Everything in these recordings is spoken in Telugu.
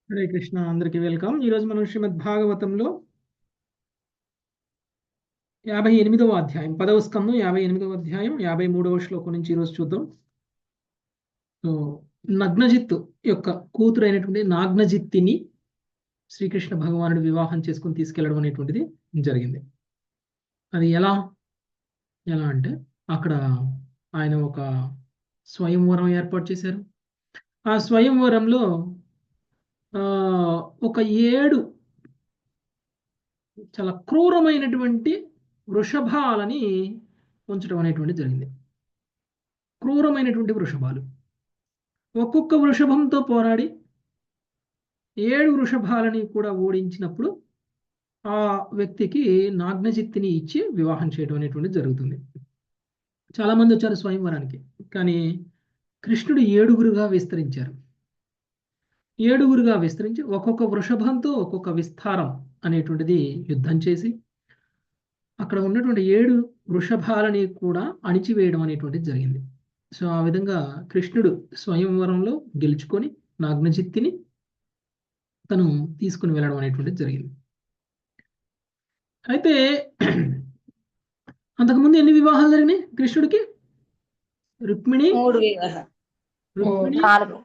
హరే కృష్ణ, అందరికీ వెల్కమ్. ఈరోజు మనం శ్రీమద్ భాగవతంలో 58వ అధ్యాయం, 10వ స్కందం 58వ అధ్యాయం 53వ శ్లోకం నుంచి ఈరోజు చూద్దాం. సో నగ్నజిత్తు యొక్క కూతురు అయినటువంటి నాగ్నజిత్తిని శ్రీకృష్ణ భగవానుడు వివాహం చేసుకుని తీసుకెళ్లడం అనేటువంటిది జరిగింది. అది ఎలా ఎలా అంటే అక్కడ ఆయన ఒక స్వయంవరం ఏర్పాటు చేశారు. ఆ స్వయంవరంలో ఒక 7 చాలా క్రూరమైనటువంటి వృషభాలని ఉంచడం అనేటువంటి జరిగింది. క్రూరమైనటువంటి వృషభాలు ఒక్కొక్క వృషభంతో పోరాడి 7 వృషభాలని కూడా ఓడించినప్పుడు ఆ వ్యక్తికి నాగ్నజిత్తిని ఇచ్చి వివాహం చేయడం అనేటువంటి జరుగుతుంది. చాలా మంది వచ్చారు స్వయంవరానికి, కానీ కృష్ణుడు 7గురుగా విస్తరించారు. 7గురుగా విస్తరించి ఒక్కొక్క వృషభంతో ఒక్కొక్క విస్తారం అనేటువంటిది యుద్ధం చేసి అక్కడ ఉన్నటువంటి 7 వృషభాలని కూడా అణిచివేయడం అనేటువంటిది జరిగింది. సో ఆ విధంగా కృష్ణుడు స్వయంవరంలో గెలుచుకొని నాగ్నజిత్తిని తను తీసుకుని వెళ్ళడం అనేటువంటిది జరిగింది. అయితే అంతకుముందు ఎన్ని వివాహాలు జరిగినాయి కృష్ణుడికి? రుక్మిణి, 3 వివాహాలు, రుక్మిణి, 4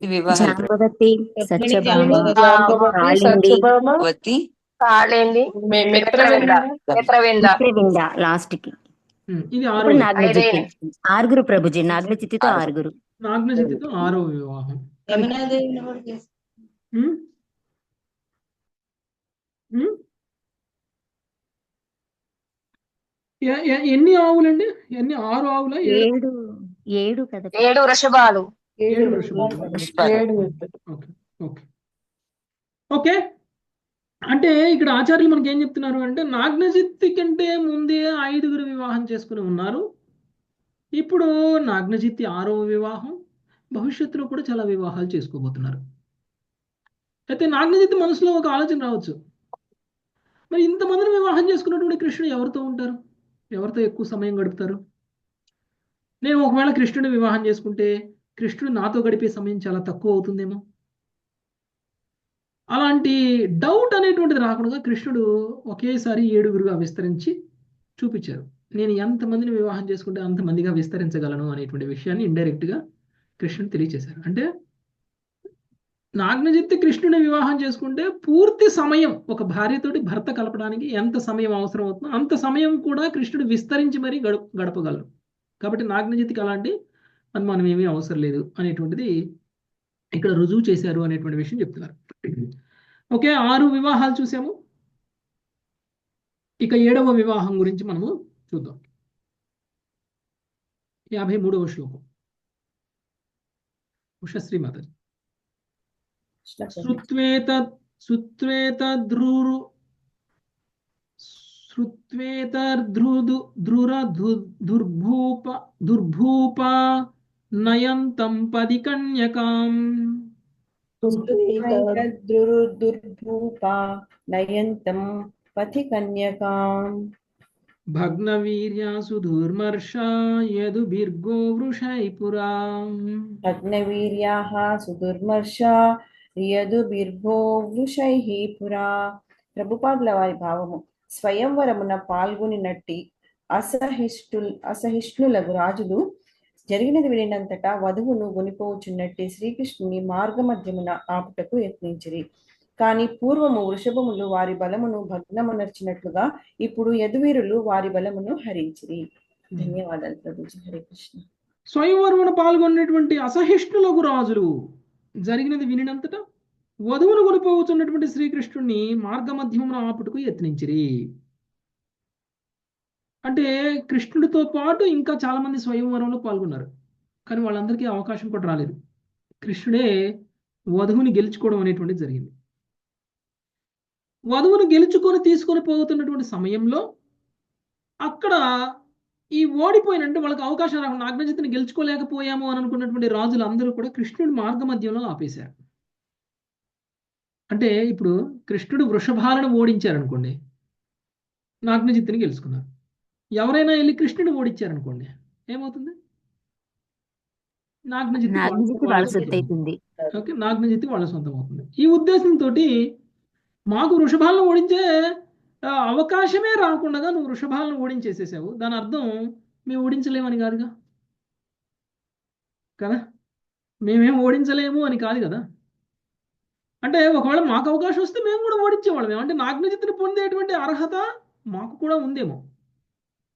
వివాహాలు. జాంబవతి, సత్యభామ, జాంబవతి, కాళింది, మిత్రవింద లాస్ట్ కి. ఇది ఇప్పుడు నాగ్నజిత్తి. 6 ప్రభుజీ, నాగ్నజిత్తితో 6. నాగ్నజిత్తితో 6వ వివాహం. యమునాదేవిని కూడా చేశారు. ఉమ్, ఉమ్. ఎన్ని ఆవులండి? 6 ఆవుల? 7 కదా. 7 వృషభాలు. 7 వృషభాలు. ఓకే. ఓకే, అంటే ఇక్కడ ఆచార్యులు మనకి ఏం చెప్తున్నారు అంటే నాగ్నజిత్తి కంటే ముందే 5గురు వివాహం చేసుకుని ఉన్నారు. ఇప్పుడు నాగ్నజిత్తి 6వ వివాహం, భవిష్యత్తులో కూడా చాలా వివాహాలు చేసుకోబోతున్నారు. అయితే నాగ్నజిత్తి మనసులో ఒక ఆలోచన రావచ్చు, మరి ఇంతమందిని వివాహం చేసుకున్నటువంటి కృష్ణుడు ఎవరితో ఉంటారు, ఎవరితో ఎక్కువ సమయం గడుపుతారు? నేను ఒకవేళ కృష్ణుడిని వివాహం చేసుకుంటే కృష్ణుడు నాతో గడిపే సమయం చాలా తక్కువ అవుతుందేమో. అలాంటి డౌట్ అనేటువంటిది రాకుండా కృష్ణుడు ఒకేసారి 7గురుగా విస్తరించి చూపించారు. నేను ఎంతమందిని వివాహం చేసుకుంటే అంతమందిగా విస్తరించగలను అనేటువంటి విషయాన్ని ఇండైరెక్ట్గా కృష్ణుడు తెలియచేశారు. అంటే నాగ్నజిత్తి కృష్ణుని వివాహం చేసుకుంటే పూర్తి సమయం ఒక భార్యతోటి భర్త కలపడానికి ఎంత సమయం అవసరం అవుతుందో అంత సమయం కూడా కృష్ణుడు విస్తరించి మరీ గడపగలరు. కాబట్టి నాగ్నజిత్తికి అలాంటి అనుమానం ఏమీ అవసరం లేదు అనేటువంటిది ఇక్కడ రుజువు చేశారు అనేటువంటి విషయం చెప్తున్నారు. ఓకే, 6 వివాహాలు చూసాము. ఇక 7వ వివాహం గురించి మనము చూద్దాం. 53వ శ్లోకం. ఉషశ్రీ మాతాజీ. దుర్భూప నయంతం పది కన్యకాం. దుర్భూపా నయంతం పథి కన్యకాం. భగ్నవీర్యాసు దుర్మర్షా యదుభిర్గో వృషైపురా. భగ్నవీర్యాః సుదుర్మర్షా యదుభిర్గో వృషైః పురా. ప్రభుపాదుల వారి భావము: స్వయంవరమున పాల్గొనినట్టి అసహిష్ణులకు రాజులు జరిగినది వినినంతటా వధువును గొనిపోచున్నట్టి శ్రీకృష్ణుని మార్గమధ్యమున ఆపుటకు యత్నించిరి. కానీ పూర్వము వృషభములు వారి బలమును భగ్నమునర్చినట్లుగా ఇప్పుడు యదువీరులు వారి బలమును హరించిరి. ధన్యవాదాలు ప్రభుజీ. హరే కృష్ణ. స్వయంవరమున పాల్గొన్నటువంటి అసహిష్ణులకు రాజులు జరిగినది వినినంతటా వధువును కొనిపోవచ్చున్నటువంటి శ్రీకృష్ణుడిని మార్గమధ్యమున ఆపుటకు యత్నించిరి. అంటే కృష్ణుడితో పాటు ఇంకా చాలా మంది స్వయంవరంలో పాల్గొన్నారు, కానీ వాళ్ళందరికీ అవకాశం కూడా రాలేదు. కృష్ణుడే వధువుని గెలుచుకోవడం అనేటువంటిది జరిగింది. వధువును గెలుచుకొని తీసుకొని పోతున్నటువంటి సమయంలో అక్కడ ఈ ఓడిపోయినంటే వాళ్ళకి అవకాశం రాకుండా నాగ్నజిత్తుని గెలుచుకోలేకపోయాము అని అనుకున్నటువంటి రాజులు అందరూ కూడా కృష్ణుడి మార్గమధ్యంలో ఆపేశారు. అంటే ఇప్పుడు కృష్ణుడు వృషభాలను ఓడించారనుకోండి, నాగ్నజిత్తుని గెలుచుకున్నారు. ఎవరైనా వెళ్ళి కృష్ణుడిని ఓడించారనుకోండి, ఏమవుతుంది? నాగ్నజిత్తు వాళ్ళ సొత్తు అవుతుంది. ఓకే, నాగ్నజిత్తి వాళ్ళ సొంతం అవుతుంది. ఈ ఉద్దేశంతో మాకు వృషభాలను ఓడించే అవకాశమే రాకుండా నువ్వు వృషభాలను ఓడించేసేసావు. దాని అర్థం మేము ఓడించలేమని కాదుగా కదా, మేమేం ఓడించలేము అని కాదు కదా. అంటే ఒకవేళ మాకు అవకాశం వస్తే మేము కూడా ఓడించేవాళ్ళం. అంటే నాగ్నజిత్తుని పొందేటువంటి అర్హత మాకు కూడా ఉందేమో.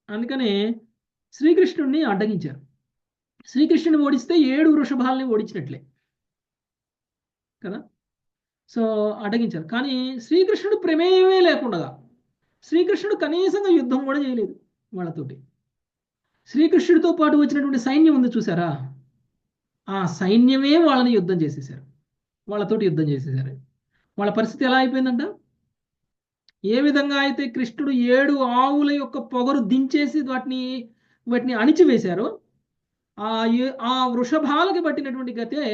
అందుకనే శ్రీకృష్ణుడిని అడ్డగించారు. శ్రీకృష్ణుని ఓడిస్తే 7 వృషభాలని ఓడించినట్లే కదా. సో అడ్డగించారు. కానీ శ్రీకృష్ణుడు ప్రమేయమే లేకుండా, శ్రీకృష్ణుడు కనీసంగా యుద్ధం కూడా చేయలేదు వాళ్ళతోటి. శ్రీకృష్ణుడితో పాటు వచ్చినటువంటి సైన్యం ఉంది చూసారా, ఆ సైన్యమే వాళ్ళని యుద్ధం చేసేసారు, వాళ్ళతోటి యుద్ధం చేసేసారు. వాళ్ళ పరిస్థితి ఎలా అయిపోయిందంట, ఏ విధంగా అయితే కృష్ణుడు 7 ఆవుల యొక్క పొగరు దించేసి వాటిని అణిచివేశారో, ఆ వృషభాలకి పట్టినటువంటి గతే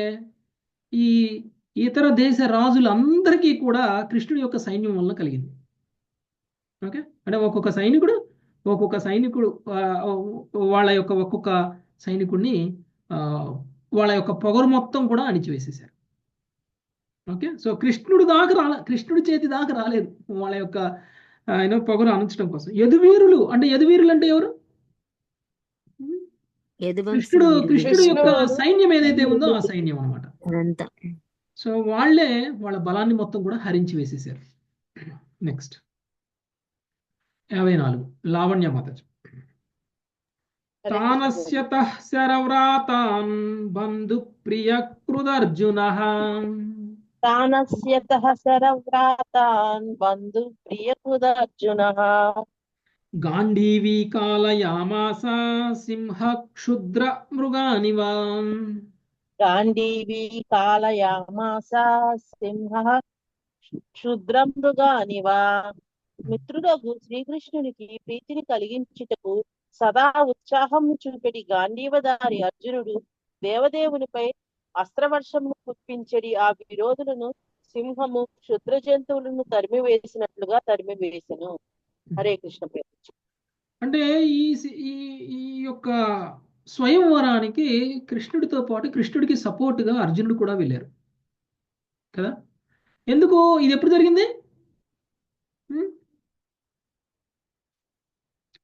ఈ ఇతర దేశ రాజులందరికీ కూడా కృష్ణుడి యొక్క సైన్యం వలన కలిగింది. ఓకే, అంటే ఒక్కొక్క సైనికుడు ఒక్కొక్క సైనికుడిని వాళ్ళ యొక్క పొగరు మొత్తం కూడా అణిచివేసేసారు. ఓకే, సో కృష్ణుడి చేతి దాకా రాలేదు వాళ్ళ యొక్క పొగరు అణించడం కోసం. యదువీరులు అంటే ఎవరు? కృష్ణుడు యొక్క సైన్యం ఏదైతే ఉందో ఆ సైన్యం అన్నమాట. సో వాళ్ళ బలాన్ని మొత్తం కూడా హరించి వేసేసారు. నెక్స్ట్ 54 లావణ్య మాతాజీ. తానస్యతః శరవ్రాతాన్ బంధు ప్రియ కృదర్జునః. తానస్యతః శరవ్రాతాన్ బంధు ప్రియ కృదర్జునః. గాంధీవీ కాలయామాస సింహ క్షుద్ర మృగానివా. గాంధీవీ కాలయామాస సింహ క్షుద్రమృగానివా. మిత్రుడగు శ్రీకృష్ణునికి ప్రీతిని కలిగించుటకు సదా ఉత్సాహము చూపెడి గాంధీవధారి అర్జునుడు దేవదేవునిపై అస్త్రవర్షమును కుప్పించడి ఆ విరోధులను సింహము క్షుద్ర జంతువులను తరిమివేసినట్లుగా తరిమివేసెను. హరే కృష్ణ. అంటే ఈ యొక్క స్వయంవరానికి కృష్ణుడితో పాటు కృష్ణుడికి సపోర్ట్గా అర్జునుడు కూడా వెళ్ళారు కదా. ఎందుకు ఇది ఎప్పుడు జరిగింది?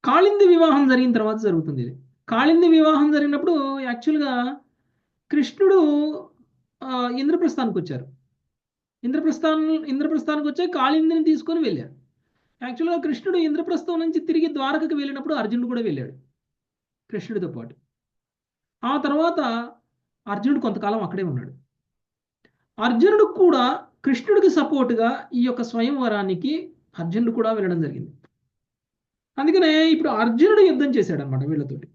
కాళింది వివాహం జరిగిన తర్వాత జరుగుతుంది ఇది. కాళింది వివాహం జరిగినప్పుడు యాక్చువల్గా కృష్ణుడు ఇంద్రప్రస్థానికి వచ్చారు. ఇంద్రప్రస్థానికి వచ్చే కాళిందిని తీసుకొని వెళ్ళారు. యాక్చువల్గా కృష్ణుడు ఇంద్రప్రస్థం నుంచి తిరిగి ద్వారకకు వెళ్ళినప్పుడు అర్జునుడు కూడా వెళ్ళాడు కృష్ణుడితో పాటు. ఆ తర్వాత అర్జునుడు కొంతకాలం అక్కడే ఉన్నాడు. అర్జునుడు కూడా కృష్ణుడికి సపోర్టుగా ఈ యొక్క స్వయంవరానికి అర్జునుడు కూడా వెళ్ళడం జరిగింది. అందుకనే ఇప్పుడు అర్జునుడు యుద్ధం చేశాడు అనమాట వీళ్ళతోటి.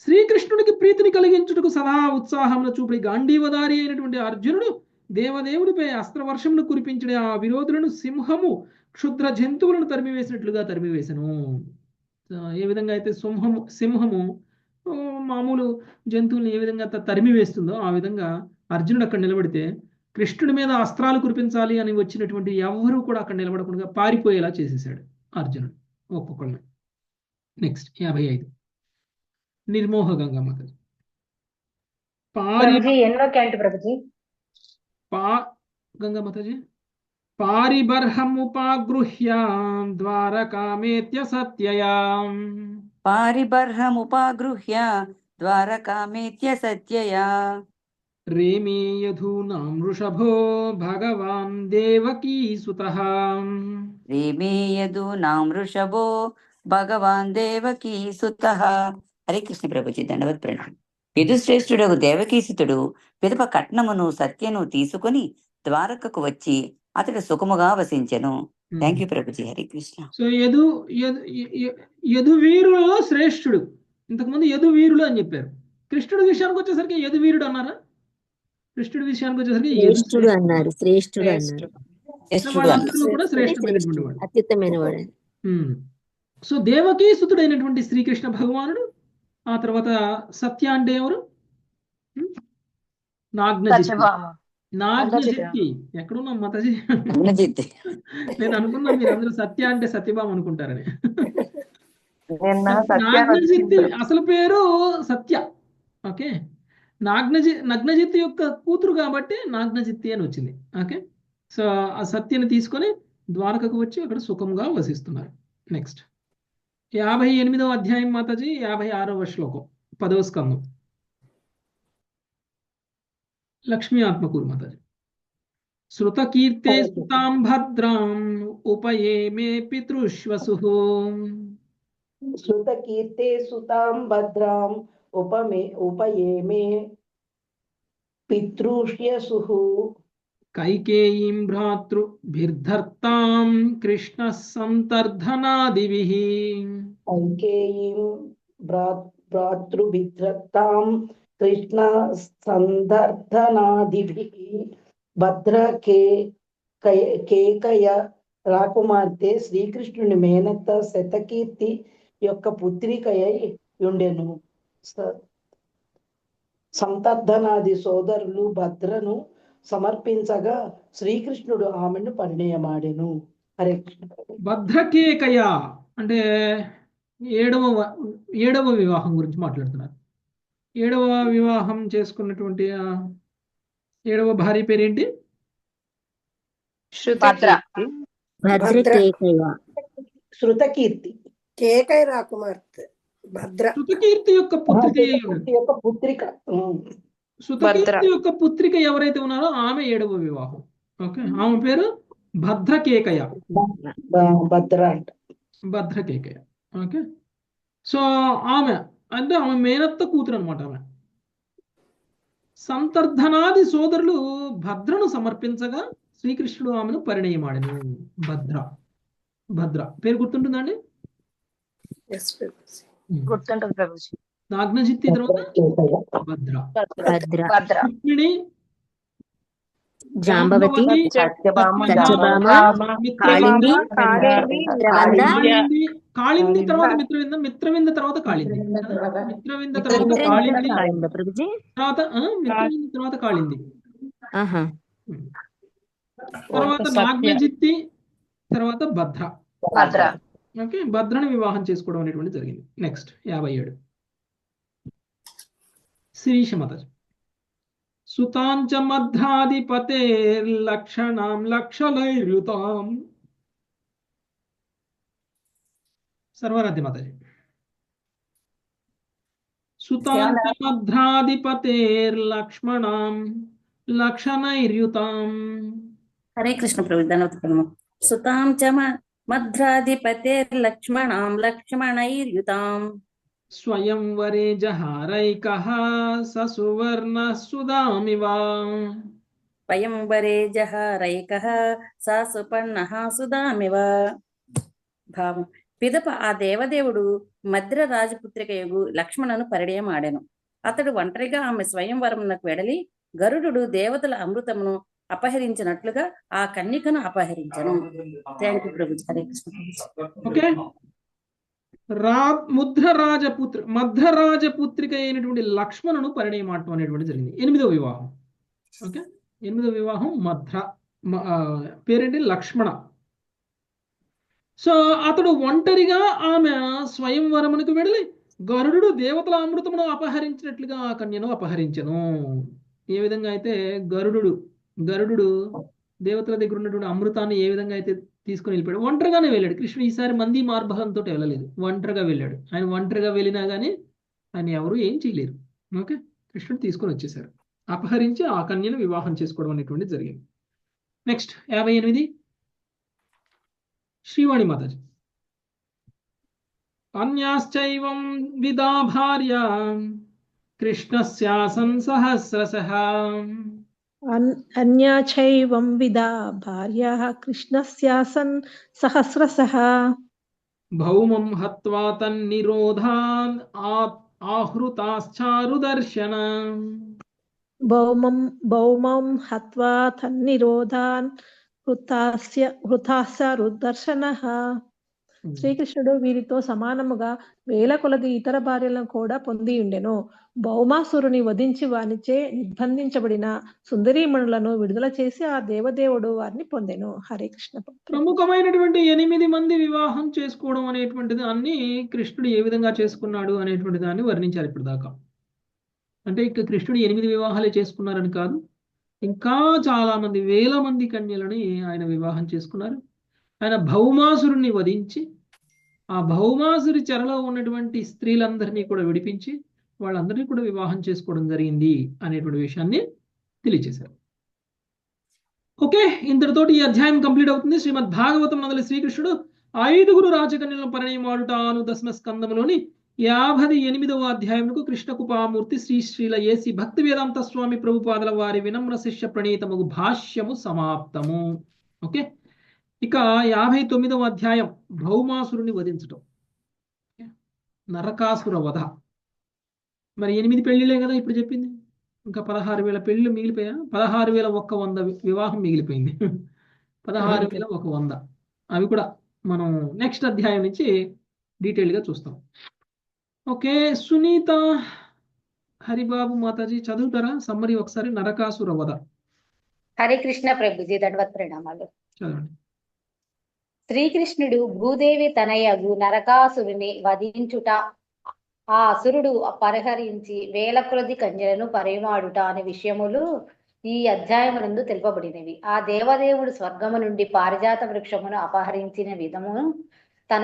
శ్రీకృష్ణుడికి ప్రీతిని కలిగించుటకు సదా ఉత్సాహమును చూపి గాంధీవధారి అయినటువంటి అర్జునుడు దేవదేవుడిపై అస్త్రవర్షమును కురిపించడే ఆ విరోధులను సింహము క్షుద్ర జంతువులను తరిమివేసినట్లుగా తరిమివేసను. ఏ విధంగా అయితే సింహము మామూలు జంతువులను ఏ విధంగా తరిమివేస్తుందో ఆ విధంగా అర్జునుడు అక్కడ నిలబడితే కృష్ణుడి మీద అస్త్రాలు కురిపించాలి అని వచ్చినటువంటి ఎవరూ కూడా అక్కడ నిలబడకుండా పారిపోయేలా చేసేసాడు అర్జునుడు ఒక్కొక్కళ్ళని. నెక్స్ట్ 55 నిర్మోహ గంగమ్మ గంగమ్మతాజీ. పారిబర్హముపాగృహ్య ద్వారకామేత్య సత్యయా. పారిబర్హముపాగృహ్య ద్వారకామేత్య సత్యయా. రేమే యధూనాం వృషభో భగవాన్ దేవకీ సుతః. రేమే యధూనాం వృషభో భగవాన్ దేవకీ సుతః. హరే కృష్ణ ప్రభుజీ. దండవత్ ప్రణామం. యదుశ్రేష్ఠుడు దేవకీసుతుడు పిదప కట్నమును సత్యను తీసుకుని ద్వారకకు వచ్చి అతడు సుఖముగా వసించెను. Thank you Prabhuji. Hare Krishna. So యదువీరులలో శ్రేష్ఠుడు. ఇంతకుముందు యదువీరులు అని చెప్పారు. కృష్ణుడి విషయానికి వచ్చేసరికి యదువీరుడు అన్నారా? కృష్ణుడి విషయానికి వచ్చేసరికి శ్రేష్ఠుడు అన్నారు. శ్రేష్ఠుడు అన్నారు. వాళ్ళందరూ కూడా శ్రేష్టమైనటువంటి వాడు, అత్యుత్తమైన వాడు. సో దేవకీ సుతుడైనటువంటి శ్రీకృష్ణ భగవానుడు. ఆ తర్వాత సత్య అంటే ఎవరు? నాగ్నజిత్తి. ఎక్కడున్నాం మాతాజీ? నేను అనుకున్నాను మీరు అందరూ సత్య అంటే సత్యభామ అనుకుంటారని. నాగ్నజిత్తి అసలు పేరు సత్య. ఓకే, నగ్నజిత్తు యొక్క కూతురు కాబట్టి నాగ్నజిత్తి అని వచ్చింది. ఓకే, సో ఆ సత్యని తీసుకొని ద్వారకకు వచ్చి అక్కడ సుఖంగా వసిస్తున్నారు. నెక్స్ట్ 58వ అధ్యాయం మాతాజీ, 56వ శ్లోకం, 10వ స్కందం. లక్ష్మీ ఆత్మకూరు మాతాజీ. శృతకీర్తే సుతాం భద్రాం ఉపయేమే పితృశ్వసు. శృతకీర్తే సుతాం భద్రాం ఉపయేమే పితృష్యసుః. కైకేయీం భ్రాతృభిర్ధర్తాం కృష్ణ సంతర్ధనాదిభిః. కైకేయీం భ్రాతృభిర్ధర్తాం కృష్ణ సందర్ధనాదిభిః. భద్ర కేకయ రాకుమార్తె శ్రీకృష్ణుని మేనత్త శతకీర్తి యొక్క పుత్రికయై ఉండెను. సంతర్ధనాది సోదరులు భద్రను సమర్పించగా శ్రీకృష్ణుడు ఆమెను పరిణయమాడెను. హరే కృష్ణ. భద్రకేకయ అంటే ఏడవ వివాహం గురించి మాట్లాడుతున్నారు. ఏడవ వివాహం చేసుకున్నటువంటి ఏడవ భార్య పేరేంటి? భద్రకేకయ. శృతకీర్తి. కేకయ రాకుమార్తె భద్ర. శృతకీర్తి యొక్క పుత్రిక. శృతకీర్తి యొక్క పుత్రిక ఎవరైతే ఉన్నారో ఆమె ఏడవ వివాహం. ఓకే, ఆమె పేరు భద్రకేకయ. భద్రకేకయ. ఓకే, సో ఆమె అంటే ఆమె మేనత్త కూతురు అనమాట. ఆమె సంతర్ధనాది సోదరులు భద్రను సమర్పించగా శ్రీకృష్ణుడు ఆమెను పరిణయమాడెను. భద్ర పేరు గుర్తుంటుందండి? గుర్తుంటుంది ప్రభుజీ. నాగ్నజిత్తి తర్వాత భద్ర. రుక్మిణి, జాంబవతి, సత్యభామ, కాళింది, కాళింది తర్వాత మిత్రవింద, మిత్రవింద తర్వాత కాళింది, మిత్రవింద తర్వాత కాళింది, మిత్రవింద తర్వాత కాళింది, తర్వాత నాగ్నజిత్తి, తర్వాత భద్ర. ఓకే, భద్రని వివాహం చేసుకోవడం అనేటువంటి జరిగింది. నెక్స్ట్ 57 శిరీష మాతాజీ. సుతాంచ మధ్రాధిపతేర్లక్షణాం లక్షలైర్యుతాం. సర్వరాధ్య మాతాజీ. సుతాంచ మధ్రాధిపతేర్లక్ష్మణాం లక్షణైర్యుతాం. హరే కృష్ణ ప్రభు. సుతాం చ మధ్రాధిపతేర్లక్ష్మణాం లక్ష్మణైర్యుతాం. స్వయంవరే జహారైకః ససువర్ణ సుదామివ. స్వయంవరే జహారైకః స సుపర్ణః సుదామివ. భావం. పిదప ఆ దేవదేవుడు మద్ర రాజపుత్రికయగు లక్ష్మణను పరిణయమాడెను. అతడు ఒంటరిగా ఆమె స్వయంవరమునకు వెడలి గరుడు దేవతల అమృతమును అపహరించినట్లుగా ఆ కన్యకను అపహరించను. థ్యాంక్ యూ ప్రభు. హరే కృష్ణ. ఓకే, మధ్రరాజపుత్రిక అయినటువంటి లక్ష్మణును పరిణయమాటం అనేటువంటి జరిగింది. 8వ వివాహం. ఓకే, 8వ వివాహం పేరేంటి? లక్ష్మణ. సో అతడు ఒంటరిగా ఆమె స్వయంవరమునకు వెడలి గరుడు దేవతల అమృతమును అపహరించినట్లుగా ఆ కన్యను అపహరించను. ఏ విధంగా అయితే గరుడు దేవతల దగ్గర ఉన్నటువంటి అమృతాన్ని ఏ విధంగా అయితే తీసుకుని వెళ్ళిపోయాడు, ఒంటరిగానే వెళ్ళాడు. కృష్ణుడు ఈసారి మంది మార్భంతో వెళ్ళలేదు, ఒంటరిగా వెళ్ళాడు. ఆయన ఒంటరిగా వెళ్ళినా కానీ ఆయన ఎవరు ఏం చేయలేరు. ఓకే, కృష్ణుడు తీసుకొని వచ్చేసారు, అపహరించి ఆ కన్యను వివాహం చేసుకోవడం అనేటువంటి జరిగింది. నెక్స్ట్ 58 శ్రీవాణి మాతాజీ. అన్యాశ్చైవం విదా భార్య కృష్ణస్యాసన్ సహస్రశః. అన్యా చైవం విదా భార్యాః కృష్ణస్యాసన్ సహస్రశః. భౌమం హత్వా తన్నిరోధాన్ ఆహృతాశ్చారుదర్శన. భౌమం హత్వా తన్నిరోధాన్ హృతాస్యారుదర్శనః. శ్రీకృష్ణుడు వీరితో సమానముగా వేల కొలది ఇతర భార్యలను కూడా పొంది ఉండెను. భౌమాసురుని వధించి వానిచే నిర్బంధించబడిన సుందరీమణులను విడుదల చేసి ఆ దేవదేవుడు వారిని పొందెను. హరే కృష్ణ. ప్రముఖమైనటువంటి 8 మంది వివాహం చేసుకోవడం అనేటువంటి దాన్ని కృష్ణుడు ఏ విధంగా చేసుకున్నాడు అనేటువంటి దాన్ని వర్ణించారు ఇప్పుడు దాకా. అంటే ఇక కృష్ణుడు 8 వివాహాలే చేసుకున్నారని కాదు, ఇంకా చాలా మంది, వేల మంది కన్యలని ఆయన వివాహం చేసుకున్నారు. ఆయన భౌమాసురుణ్ణి వధించి ఆ భౌమాసురి చెరలో ఉన్నటువంటి స్త్రీలందరినీ కూడా విడిపించి వాళ్ళందరినీ కూడా వివాహం చేసుకోవడం జరిగింది అనేటువంటి విషయాన్ని తెలియజేశారు. ఓకే, ఇంతటితోటి ఈ అధ్యాయం కంప్లీట్ అవుతుంది. శ్రీమద్ భాగవతం నందలి శ్రీకృష్ణుడు 5 రాజకన్యలను పరిణయమాడుట అను దశమ స్కందములోని 58వ అధ్యాయమునకు కృష్ణ కుపామూర్తి శ్రీ శ్రీల ఏసి భక్తి వేదాంత స్వామి ప్రభుపాదల వారి వినమ్ర శిష్య ప్రణీతముగు భాష్యము సమాప్తము. ఓకే, ఇక 59వ అధ్యాయం భౌమాసురుని వధించటం, నరకాసుర వధ. మరి 8 పెళ్లిలే కదా ఇప్పుడు చెప్పింది, ఇంకా 16,000 పెళ్లిళ్ళు మిగిలిపోయా. 16,100 వివాహం మిగిలిపోయింది. 16,100 అవి కూడా మనం నెక్స్ట్ అధ్యాయం నుంచి డీటెయిల్గా చూస్తాం. ఓకే, సునీత హరిబాబు మాతాజీ చదువుతారా సమ్మరి ఒకసారి? నరకాసుర వధ. హరే కృష్ణ ప్రభుజీ, దండవత్ ప్రణామాలు. చదవండి. శ్రీకృష్ణుడు భూదేవి తనయగు నరకాసురుని వధించుట, ఆ అసురుడు పరిహరించి వేల కొలది కన్యలను పరిమాడుట అనే విషయములు ఈ అధ్యాయమునందు తెలుపబడినవి. ఆ దేవదేవుడు స్వర్గము నుండి పారిజాత వృక్షమును అపహరించిన విధమును, తన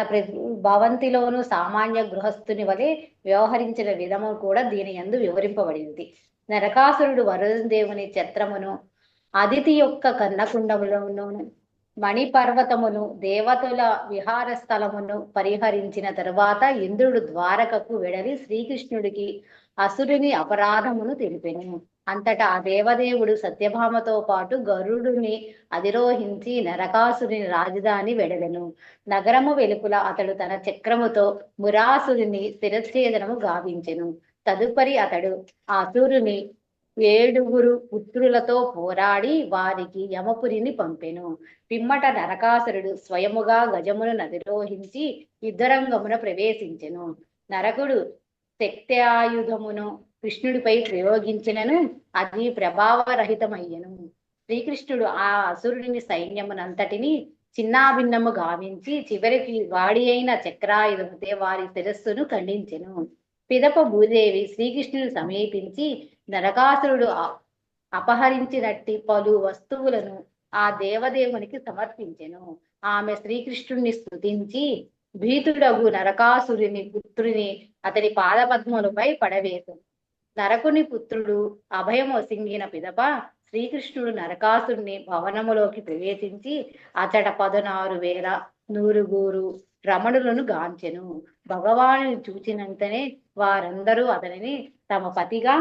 భవంతిలోను సామాన్య గృహస్థుని వలె వ్యవహరించిన విధము కూడా దీని యందు వివరింపబడింది. నరకాసురుడు వరుణదేవుని ఛత్రమును, అదితి యొక్క కర్ణకుండములను, మణిపర్వతమును, దేవతల విహార స్థలమును పరిహరించిన తరువాత ఇంద్రుడు ద్వారకకు వెడలి శ్రీకృష్ణుడికి అసురుని అపరాధమును తెలిపెను. అంతటా ఆ దేవదేవుడు సత్యభామతో పాటు గరుడుని అధిరోహించి నరకాసురుని రాజధాని వెడలెను. నగరము వెలుపల అతడు తన చక్రముతో మురాసురుని శిరఛేదనము గావించెను. తదుపరి అతడు ఆ అసురుని 7 పుత్రులతో పోరాడి వారికి యమపురిని పంపెను. పిమ్మట నరకాసురుడు స్వయముగా గజమును అధిరోహించి యుద్ధరంగమున ప్రవేశించెను. నరకుడు శక్త్యాయుధమును కృష్ణుడిపై ప్రయోగించినను అది ప్రభావరహితమయ్యను. శ్రీకృష్ణుడు ఆ అసురుని సైన్యమునంతటిని చిన్నాభిన్నము గావించి చివరికి వాడి అయిన చక్రాయుధముతే వారి శిరస్సును ఖండించెను. పిదప భూదేవి శ్రీకృష్ణుడు సమీపించి నరకాసురుడు అపహరించినట్టి పలు వస్తువులను ఆ దేవదేవునికి సమర్పించెను. ఆమె శ్రీకృష్ణుడిని స్తుతించి భీతుడగు నరకాసురుని పుత్రుని అతని పాదపద్మలపై పడవేశను. నరకుని పుత్రుడు అభయము సింగిన పిదప శ్రీకృష్ణుడు నరకాసురుని భవనములోకి ప్రవేశించి అతడ 16,100 రమణులను గాంచెను. భగవానుని చూచినంతనే వారందరూ అతనిని తమ పతిగా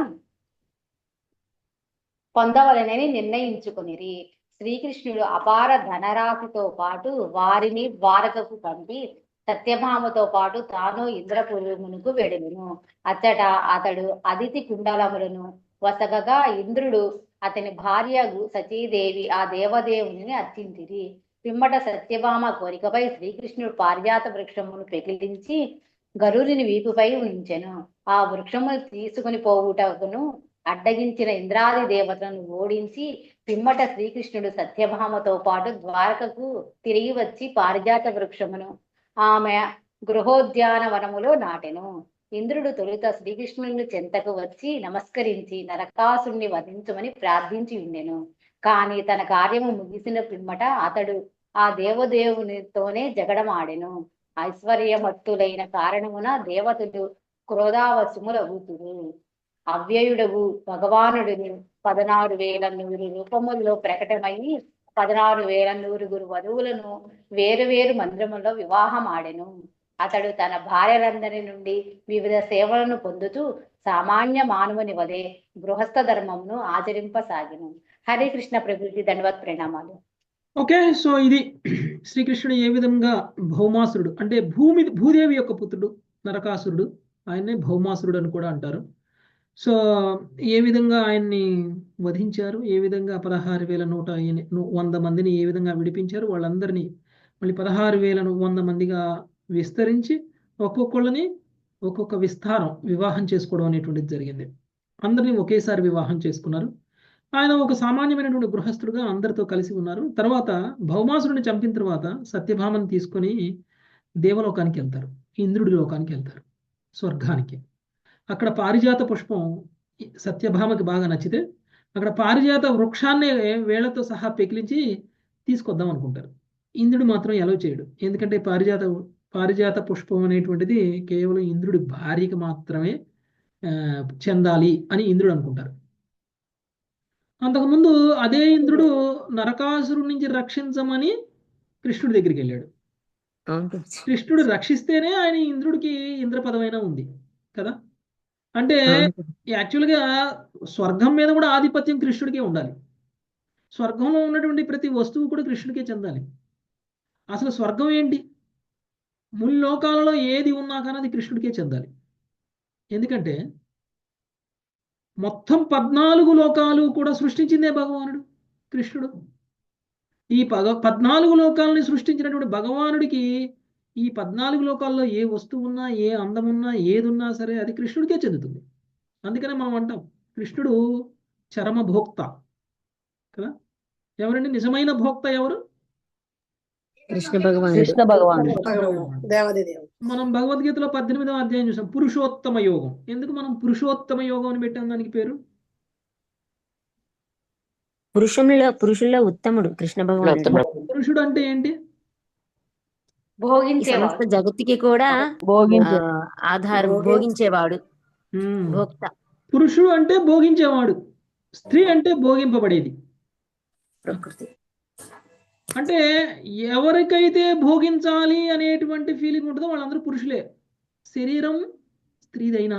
పొందవలనని నిర్ణయించుకునిరి. శ్రీకృష్ణుడు అపార ధనరాశితో పాటు వారిని ద్వారకకు పంపి సత్యభామతో పాటు తాను ఇంద్రపురమునకు వెడెను. అచ్చట అతడు అదితి కుండలములను వసగగా ఇంద్రుడు అతని భార్యగు సతీదేవి ఆ దేవదేవుని అర్చించిరి. పిమ్మట సత్యభామ కోరికపై శ్రీకృష్ణుడు పారిజాత వృక్షమును పెకిలించి గరుడిని వీపుపై ఉంచెను. ఆ వృక్షమును తీసుకుని పోవుటకును అడ్డగించిన ఇంద్రాది దేవతలను ఓడించి పిమ్మట శ్రీకృష్ణుడు సత్యభామతో పాటు ద్వారకకు తిరిగి వచ్చి పారిజాత వృక్షమును ఆమె గృహోద్యానవనములో నాటెను. ఇంద్రుడు తొలుత శ్రీకృష్ణుని చెంతకు వచ్చి నమస్కరించి నరకాసుని వధించమని ప్రార్థించి ఉండెను. కాని తన కార్యము ముగిసిన పిమ్మట అతడు ఆ దేవదేవునితోనే జగడమాడెను. ఐశ్వర్యమత్తులైన కారణమున దేవతలు క్రోధావశములగుతురు. అవ్యయుడగు భగవానుడిని 16,100 రూపములలో ప్రకటమయ్యి 16,100 వధువులను వేరు మందిరములో వివాహమాడెను. అతడు తన భార్యలందరి నుండి వివిధ సేవలను పొందుతూ సామాన్య మానవుని వలె గృహస్థ ధర్మమును ఆచరింపసాగిను. హరే కృష్ణ ప్రభుజీ, దండవత్ ప్రణామాలు. ఓకే, సో ఇది శ్రీకృష్ణుడు ఏ విధంగా భౌమాసురుడు అంటే భూదేవి యొక్క పుత్రుడు నరకాసురుడు, ఆయన్నే భౌమాసురుడు అని కూడా అంటారు. సో ఏ విధంగా ఆయన్ని వధించారు, ఏ విధంగా 16,100 మందిని ఏ విధంగా విడిపించారు, వాళ్ళందరినీ మళ్ళీ 16,100 మందిగా విస్తరించి ఒక్కొక్కళ్ళని ఒక్కొక్క విస్తారం వివాహం చేసుకోవడం అనేటువంటిది జరిగింది. అందరినీ ఒకేసారి వివాహం చేసుకున్నారు. ఆయన ఒక సామాన్యమైనటువంటి గృహస్థుడుగా అందరితో కలిసి ఉన్నారు. తర్వాత భౌమాసురుని చంపిన తర్వాత సత్యభామను తీసుకొని దేవలోకానికి వెళ్తారు, ఇంద్రుడి లోకానికి వెళ్తారు, స్వర్గానికి. అక్కడ పారిజాత పుష్పం సత్యభామకి బాగా నచ్చితే అక్కడ పారిజాత వృక్షాన్నే వేళ్లతో సహా పెకిలించి తీసుకొద్దాం అనుకుంటారు. ఇంద్రుడు మాత్రం ఎలా చేయడు, ఎందుకంటే పారిజాత పుష్పం అనేటువంటిది కేవలం ఇంద్రుడి భార్యకి మాత్రమే చెందాలి అని ఇంద్రుడు అనుకుంటారు. అంతకుముందు అదే ఇంద్రుడు నరకాసురుడి నుంచి రక్షించమని కృష్ణుడి దగ్గరికి వెళ్ళాడు. కృష్ణుడు రక్షిస్తేనే ఆయన ఇంద్రుడికి ఇంద్రపదమైనా ఉంది కదా. అంటే యాక్చువల్గా స్వర్గం మీద కూడా ఆధిపత్యం కృష్ణుడికే ఉండాలి. స్వర్గంలో ఉన్నటువంటి ప్రతి వస్తువు కూడా కృష్ణుడికే చెందాలి. అసలు స్వర్గం ఏంటి, ముల్లోకాలలో ఏది ఉన్నా కానీ అది కృష్ణుడికే చెందాలి. ఎందుకంటే మొత్తం 14 లోకాలు కూడా సృష్టించిందే భగవానుడు కృష్ణుడు. ఈ 14 లోకాలని సృష్టించినటువంటి భగవానుడికి ఈ 14 లోకాల్లో ఏ వస్తువు ఉన్నా, ఏ అందమున్నా, ఏదున్నా సరే అది కృష్ణుడికే చెందుతుంది. అందుకనే మనం అంటాం కృష్ణుడు చరమ భోక్త కదా. ఎవరండి నిజమైన భోక్త ఎవరు? కృష్ణ భగవానుడు. మనం భగవద్గీతలో 18వ అధ్యాయం చూసాం, పురుషోత్తమ యోగం. ఎందుకు మనం పురుషోత్తమ యోగం అని పెట్టాం దానికి పేరు? పురుషుల్లో ఉత్తముడు కృష్ణ భగవానుడు. పురుషుడు అంటే ఏంటి? సమస్త జగత్తుకి కూడా ఆధారం, భోగించేవాడు, భోక్త. పురుషుడు అంటే భోగించేవాడు, స్త్రీ అంటే భోగింపబడేది. ప్రకృతి అంటే ఎవరికైతే భోగించాలి అనేటువంటి ఫీలింగ్ ఉంటుందో వాళ్ళందరూ పురుషులే, శరీరం స్త్రీదైనా.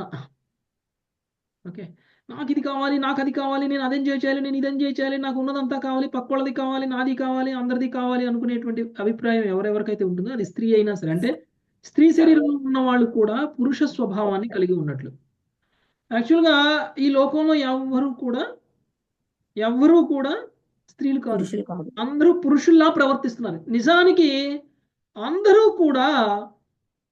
ఓకే, నాకు ఇది కావాలి, నాకు అది కావాలి, నేను అదేం చేయాలి, నేను ఇదేం చేయాలి, నాకు ఉన్నదంతా కావాలి, పక్కోళ్ళది కావాలి, నాది కావాలి, అందరిది కావాలి అనుకునేటువంటి అభిప్రాయం ఎవరెవరికైతే ఉంటుందో అది స్త్రీ అయినా సరే, అంటే స్త్రీ శరీరంలో ఉన్న వాళ్ళు కూడా పురుష స్వభావాన్ని కలిగి ఉన్నట్లు. యాక్చువల్గా ఈ లోకంలో ఎవ్వరూ కూడా స్త్రీలు కాదు, అందరూ పురుషుల్లా ప్రవర్తిస్తున్నారు. నిజానికి అందరూ కూడా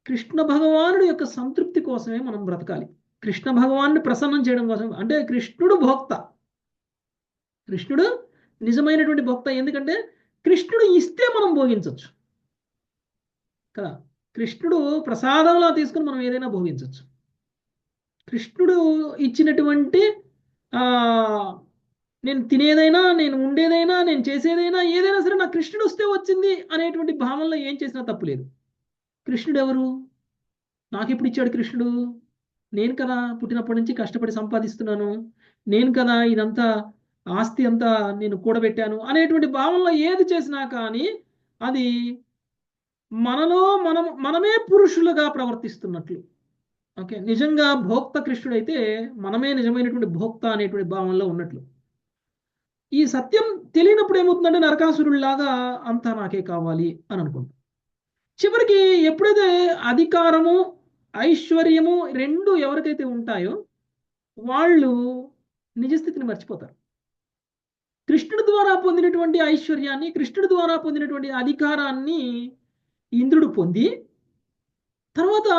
కృష్ణ భగవానుడి యొక్క సంతృప్తి కోసమే మనం బ్రతకాలి, కృష్ణ భగవాన్ని ప్రసన్నం చేయడం కోసం. అంటే కృష్ణుడు భోక్త, కృష్ణుడు నిజమైనటువంటి భోక్త. ఎందుకంటే కృష్ణుడు ఇస్తే మనం భోగించవచ్చు కదా. కృష్ణుడు ప్రసాదంలా తీసుకుని మనం ఏదైనా భోగించవచ్చు. కృష్ణుడు ఇచ్చినటువంటి నేను తినేదైనా, నేను ఉండేదైనా, నేను చేసేదైనా, ఏదైనా సరే నాకు కృష్ణుడు వస్తే వచ్చింది అనేటువంటి భావనలో ఏం చేసినా తప్పులేదు. కృష్ణుడు ఎవరు? నాకు ఎప్పుడు ఇచ్చాడు కృష్ణుడు? నేను కదా పుట్టినప్పటి నుంచి కష్టపడి సంపాదిస్తున్నాను, నేను కదా ఇదంతా ఆస్తి అంతా నేను కూడబెట్టాను అనేటువంటి భావనలో ఏది చేసినా కానీ అది మనమే పురుషులుగా ప్రవర్తిస్తున్నట్లు. ఓకే, నిజంగా భోక్త కృష్ణుడైతే మనమే నిజమైనటువంటి భోక్త అనేటువంటి భావనలో ఉన్నట్లు. ఈ సత్యం తెలియనప్పుడు ఏమవుతుందంటే నరకాసురుడిలాగా అంతా నాకే కావాలి అని అనుకుంటాం. చివరికి ఎప్పుడైతే అధికారము, ఐశ్వర్యము రెండు ఎవరికైతే ఉంటాయో వాళ్ళు నిజస్థితిని మర్చిపోతారు. కృష్ణుడి ద్వారా పొందినటువంటి ఐశ్వర్యాన్ని, కృష్ణుడి ద్వారా పొందినటువంటి అధికారాన్ని ఇంద్రుడు పొంది తర్వాత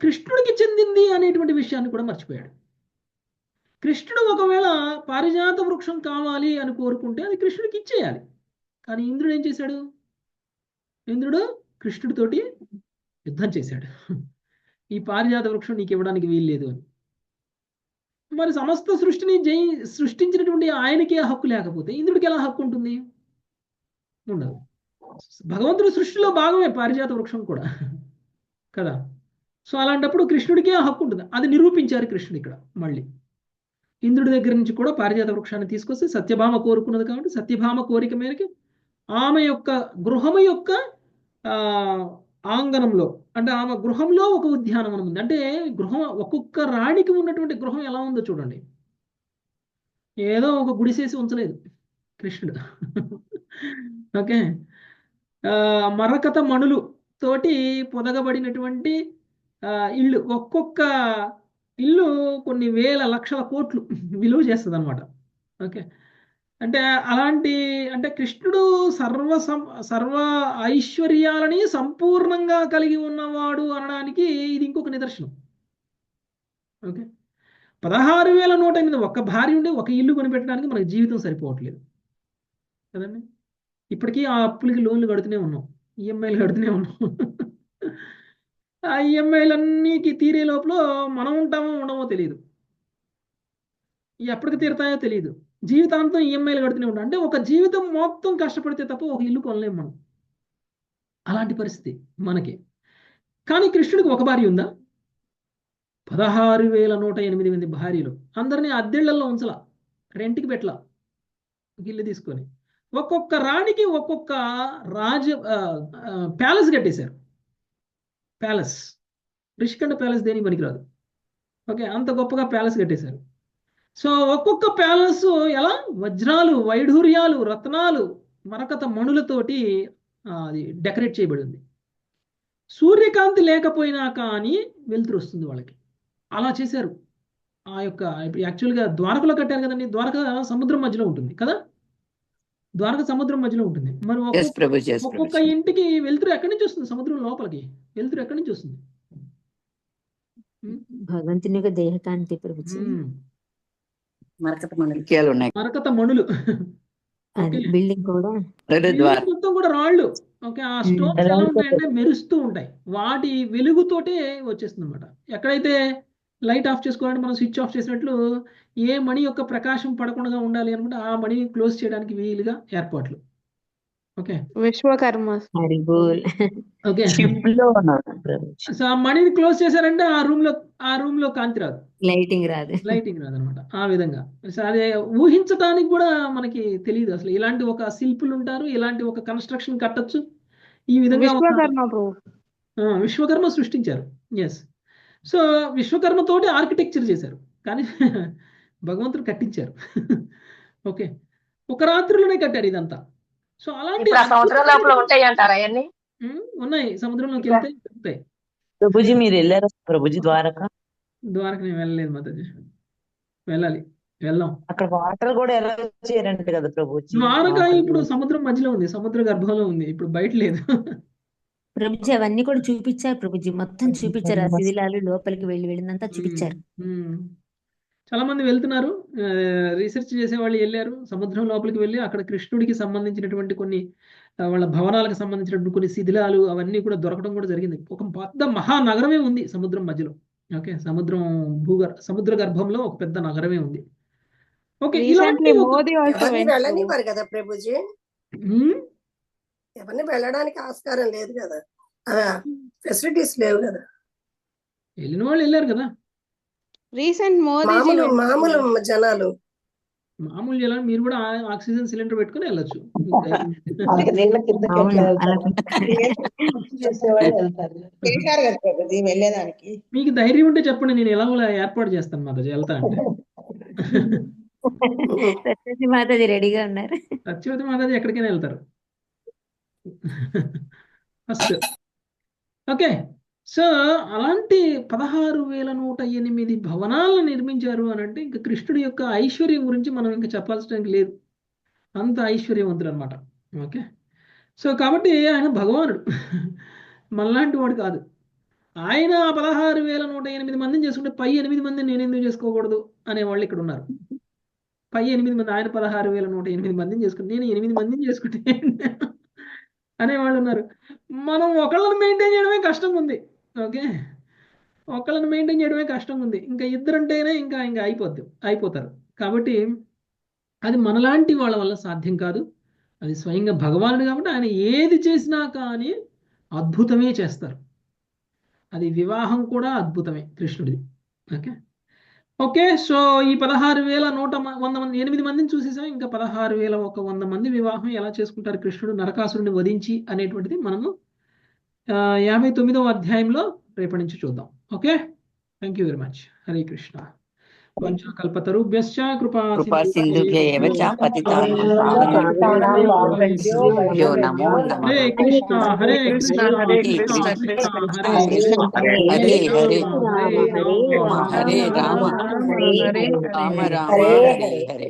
కృష్ణుడికి చెందింది అనేటువంటి విషయాన్ని కూడా మర్చిపోయాడు. కృష్ణుడు ఒకవేళ పారిజాత వృక్షం కావాలి అని కోరుకుంటే అది కృష్ణుడికి ఇచ్చేయాలి. కానీ ఇంద్రుడు ఏం చేశాడు? ఇంద్రుడు కృష్ణుడితోటి యుద్ధం చేశాడు, ఈ పారిజాత వృక్షం నీకు ఇవ్వడానికి వీల్లేదు అని. మరి సమస్త సృష్టిని సృష్టించినటువంటి ఆయనకి ఆ హక్కు లేకపోతే ఇంద్రుడికి ఎలా హక్కు ఉంటుంది? ఉండదు. భగవంతుడి సృష్టిలో భాగమే పారిజాత వృక్షం కూడా కదా. సో అలాంటప్పుడు కృష్ణుడికి ఆ హక్కు ఉంటుంది. అది నిరూపించారు కృష్ణుడు ఇక్కడ. మళ్ళీ ఇంద్రుడి దగ్గర నుంచి కూడా పారిజాత వృక్షాన్ని తీసుకొస్తే సత్యభామ కోరుకున్నది కాబట్టి సత్యభామ కోరిక మేరకు ఆమె యొక్క గృహము యొక్క ఆంగణంలో, అంటే ఆమె గృహంలో ఒక ఉద్యానవనం ఉంది. అంటే గృహం ఒక్కొక్క రాణికి ఉన్నటువంటి గృహం ఎలా ఉందో చూడండి. ఏదో ఒక గుడిసేసి ఉంచలేదు కృష్ణుడు. ఓకే, మరకత మణులు తోటి పొదగబడినటువంటి ఇల్లు, ఒక్కొక్క ఇల్లు కొన్ని వేల లక్షల కోట్లు విలువ చేస్తుంది అనమాట. ఓకే, అంటే అలాంటి, అంటే కృష్ణుడు సర్వ ఐశ్వర్యాలని సంపూర్ణంగా కలిగి ఉన్నవాడు అనడానికి ఇది ఇంకొక నిదర్శనం. ఓకే, 16,108 ఒక్క భార్య ఉండి ఒక ఇల్లు కొనిపెట్టడానికి మనకి జీవితం సరిపోవట్లేదు కదండి. ఇప్పటికీ ఆ అప్పులకి లోన్లు కడుతూనే ఉన్నాం, ఈఎంఐలు కడుతూనే ఉన్నాం. ఆ ఈఎంఐలన్నీకి తీరే లోపల మనం ఉంటామో ఉండమో తెలియదు. ఎప్పటికి తీరుతాయో తెలియదు. జీవితాంతం ఈఎంఐలు కడుతూనే ఉంటాం. అంటే ఒక జీవితం మొత్తం కష్టపడితే తప్ప ఒక ఇల్లు కొనలేము మనం. అలాంటి పరిస్థితి మనకి. కానీ కృష్ణుడికి ఒక భార్య ఉందా? 16,108 భార్యలు. అందరినీ అద్దెళ్లలో ఉంచలా, రెంట్కి పెట్టలా, ఇల్లు తీసుకొని. ఒక్కొక్క రాణికి ఒక్కొక్క ప్యాలెస్ కట్టేశారు. ప్యాలెస్, రిషికండ ప్యాలెస్ దేనికి పనికిరాదు. ఓకే, అంత గొప్పగా ప్యాలెస్ కట్టేశారు. సో ఒక్కొక్క ప్యాలెస్ ఎలా వజ్రాలు, వైఢూర్యాలు, రత్నాలు, మరకత మణులతోటి అది డెకరేట్ చేయబడి ఉంది. సూర్యకాంతి లేకపోయినా కానీ వెలుతురు వస్తుంది వాళ్ళకి. అలా చేశారు. ఆ యొక్క యాక్చువల్గా ద్వారకలో కట్టారు కదండి. ద్వారక సముద్రం మధ్యలో ఉంటుంది కదా, ద్వారక సముద్రం మధ్యలో ఉంటుంది. మరి ఒక్కొక్క ఇంటికి వెలుతురు ఎక్కడి నుంచి వస్తుంది? సముద్రం లోపలికి వెలుతురు ఎక్కడి నుంచి వస్తుంది? భగవంతుని యొక్క దేహకాంతి ప్రభుజీ. మరకత మణులు. బిల్డింగ్ కూడా మొత్తం కూడా రాళ్ళు. ఓకే, ఆ స్టోన్స్ ఎలా ఉంటాయంటే మెరుస్తూ ఉంటాయి. వాటి వెలుగుతోటే వచ్చేస్తుంది అనమాట. ఎక్కడైతే లైట్ ఆఫ్ చేసుకోవాలంటే మనం స్విచ్ ఆఫ్ చేసినట్లు ఏ మణి యొక్క ప్రకాశం పడకుండా ఉండాలి అనుకుంటే ఆ మణిని క్లోజ్ చేయడానికి వీలుగా ఏర్పాట్లు. ఓకే, విశ్వకర్మ. ఓకే, సో ఆ మణిని క్లోజ్ చేశారంటే ఆ రూమ్ లో కాంతి రాదు, లైటింగ్ రాదు అనమాట. ఆ విధంగా అదే ఊహించడానికి కూడా మనకి తెలియదు అసలు. ఇలాంటి ఒక శిల్పులు ఉంటారు, ఇలాంటి ఒక కన్స్ట్రక్షన్ కట్టొచ్చు. ఈ విధంగా విశ్వకర్మ సృష్టించారు. ఎస్, సో విశ్వకర్మతోటి ఆర్కిటెక్చర్ చేశారు, కానీ భగవంతుడు కట్టించారు. ఓకే, ఒక రాత్రిలోనే కట్టారు ఇదంతా. సో అలాంటి సముద్రం లోపల ఉంటాయి అంటారా అవన్నీ? ఉన్నాయి, సముద్రంలోకి వెళ్తే ఉంటాయి. ప్రభుజీ మీరు వెళ్ళారా ప్రభుజీ ద్వారక? ద్వారక నేను వెళ్ళలేదు మాతాజీ, వెళ్ళాలి, వెళ్దాం. అక్కడ వాటర్ కూడా ఎలా చేయరంట కదా ప్రభుజీ? ద్వారక ఇప్పుడు సముద్రం మధ్యలో ఉంది, సముద్ర గర్భంలో ఉంది, ఇప్పుడు బయట లేదు. ప్రభుజీ అవన్నీ కూడా చూపించారు ప్రభుజీ, మొత్తం చూపించారు. ఆ శిథిలాలు లోపలికి వెళ్ళినంతా చూపించారు. చాలా మంది వెళ్తున్నారు, రీసెర్చ్ చేసే వాళ్ళు వెళ్ళారు. సముద్రం లోపలికి వెళ్ళి అక్కడ కృష్ణుడికి సంబంధించినటువంటి కొన్ని వాళ్ళ భవనాలకు సంబంధించినటువంటి కొన్ని శిథిలాలు అవన్నీ కూడా దొరకడం కూడా జరిగింది. ఒక పెద్ద మహానగరమే ఉంది సముద్రం మధ్యలో. ఓకే, సముద్ర గర్భంలో ఒక పెద్ద నగరమే ఉంది. ఓకే, వెళ్ళనివ్వరు కదా ప్రభుజీ, ఎవరిని వెళ్ళడానికి ఆస్కారం లేదు కదా, ఫెసిలిటీస్ లేవు కదా. వెళ్ళిన వాళ్ళు వెళ్ళారు కదా. రీసెంట్ మామూలు జనాలు మీరు కూడా ఆక్సిజన్ సిలిండర్ పెట్టుకుని వెళ్ళొచ్చు. మీకు ధైర్యం ఉంటే చెప్పండి, నేను ఎలా ఏర్పాటు చేస్తాను మాతాజీ, వెళ్తా అంటే. సత్యవతి మాతాజీ రెడీగా ఉన్నారు. సత్యవతి మాతాజీ ఎక్కడికైనా వెళ్తారు ఫస్ట్. ఓకే, సో అలాంటి 16,108 భవనాలను నిర్మించారు అని అంటే ఇంకా కృష్ణుడి యొక్క ఐశ్వర్యం గురించి మనం ఇంకా చెప్పాల్సిన లేదు, అంత ఐశ్వర్యవంతుడు అనమాట. ఓకే, సో కాబట్టి ఆయన భగవానుడు, మనలాంటి వాడు కాదు. ఆయన 16,108 మందిని చేసుకుంటే పై 8 మందిని నేను ఎందుకు చేసుకోకూడదు అనేవాళ్ళు ఇక్కడ ఉన్నారు. పై 8 మంది, ఆయన 16,108 మందిని చేసుకుంటే నేను 8 మందిని చేసుకుంటే అనేవాళ్ళు ఉన్నారు. మనం ఒకళ్ళని మెయింటైన్ చేయడమే కష్టంగా ఉంది. ఓకే, ఒకళ్ళని మెయింటైన్ చేయడమే కష్టంగా ఉంది, ఇంకా ఇద్దరంటేనే ఇంకా అయిపోతారు. కాబట్టి అది మనలాంటి వాళ్ళ వల్ల సాధ్యం కాదు. అది స్వయంగా భగవానుడు కాబట్టి ఆయన ఏది చేసినా కానీ అద్భుతమే చేస్తారు. అది వివాహం కూడా అద్భుతమే కృష్ణుడిది. ఓకే ఓకే, సో ఈ 16,108 మందిని చూసేసాం. ఇంకా 16,100 మంది వివాహం ఎలా చేసుకుంటారు కృష్ణుడు నరకాసురుని వధించి అనేటువంటిది మనము 59వ అధ్యాయంలో రేపటి నుంచి చూద్దాం. Okay, thank you very much. Hare Krishna. కల్పతరుభ్యశ్చ కృపా సింధుభ్యేవ చ పతితానాం పావనేభ్యో నమో నమః. హరే కృష్ణ హరే కృష్ణ హరే కృష్ణ హరే హరే హరే రామ రామ రామ హరే హరే.